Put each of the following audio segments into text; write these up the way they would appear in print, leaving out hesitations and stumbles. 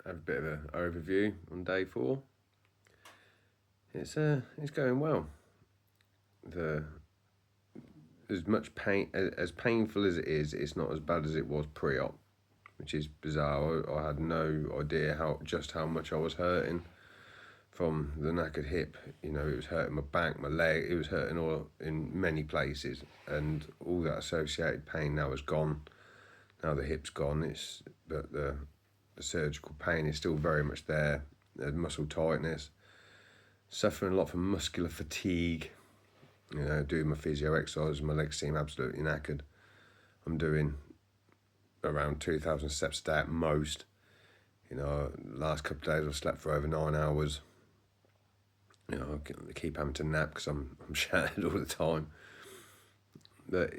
have a bit of an overview on day 4. It's going well. As much pain as painful as it is, it's not as bad as it was pre-op, which is bizarre. I had no idea how much I was hurting from the knackered hip. It was hurting my back, my leg. It was hurting all in many places, and all that associated pain now is gone. Now the hip's gone. But the surgical pain is still very much there. There's muscle tightness. Suffering a lot from muscular fatigue. Doing my physio exercises, my legs seem absolutely knackered. I'm doing around 2,000 steps a day at most. Last couple of days I slept for over 9 hours. I keep having to nap because I'm shattered all the time. But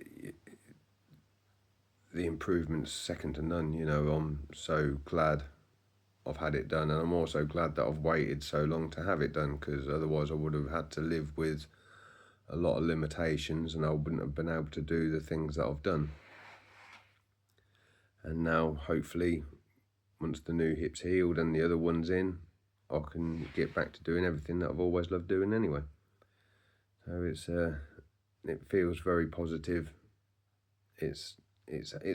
the improvement's second to none. I'm so glad I've had it done, and I'm also glad that I've waited so long to have it done, because otherwise I would have had to live with a lot of limitations and I wouldn't have been able to do the things that I've done. And now, hopefully, once the new hip's healed and the other one's in, I can get back to doing everything that I've always loved doing anyway. So it feels very positive. It's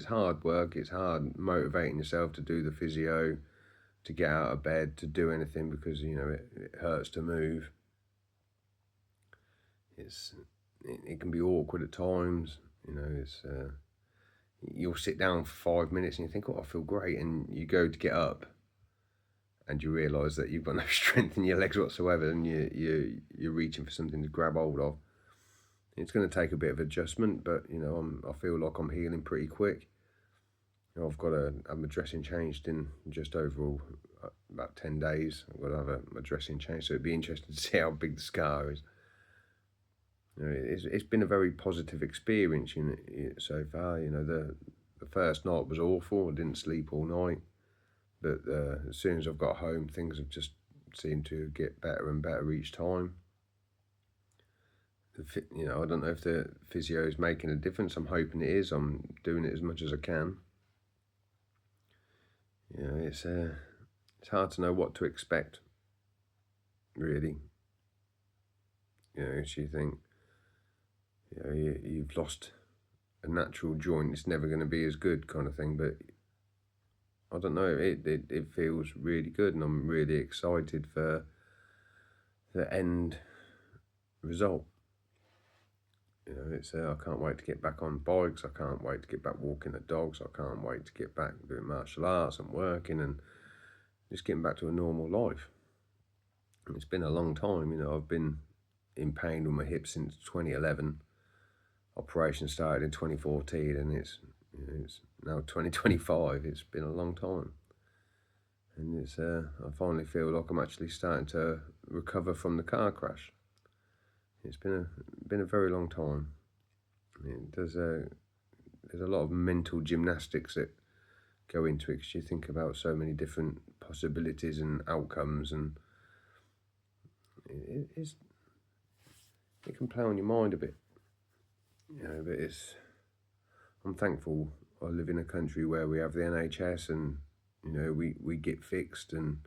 hard work. It's hard motivating yourself to do the physio, to get out of bed, to do anything, because it hurts to move. It can be awkward at times. You'll sit down for 5 minutes and you think, oh, I feel great, and you go to get up and you realise that you've got no strength in your legs whatsoever, and you're reaching for something to grab hold of. It's going to take a bit of adjustment, but I feel like I'm healing pretty quick. I've got to have my dressing changed in just over about 10 days. I've got to have my dressing changed, so it'd be interesting to see how big the scar is. It's been a very positive experience so far. The first night was awful. I didn't sleep all night, but as soon as I've got home, things have just seemed to get better and better each time. I don't know if the physio is making a difference. I'm hoping it is. I'm doing it as much as I can. It's hard to know what to expect, really. So you think, you've lost a natural joint, it's never going to be as good, kind of thing. But I don't know, it feels really good, and I'm really excited for the end result. I can't wait to get back on bikes. I can't wait to get back walking the dogs. I can't wait to get back doing martial arts and working and just getting back to a normal life. It's been a long time. I've been in pain with my hip since 2011. Operation started in 2014, and it's now 2025. It's been a long time, and I finally feel like I'm actually starting to recover from the car crash. It's been a very long time. There's a lot of mental gymnastics that go into it, because you think about so many different possibilities and outcomes, and it can play on your mind a bit. But I'm thankful I live in a country where we have the NHS, and we get fixed and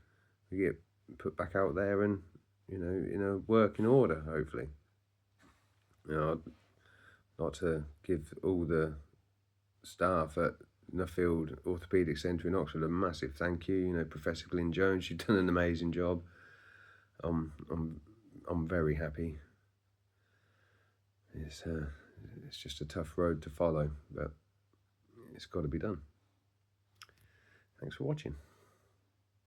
we get put back out there, and in a working order, hopefully. I'd like to give all the staff at Nuffield Orthopaedic Centre in Oxford a massive thank you. Professor Glyn Jones, she's done an amazing job. I'm very happy. It's just a tough road to follow, but it's got to be done. Thanks for watching.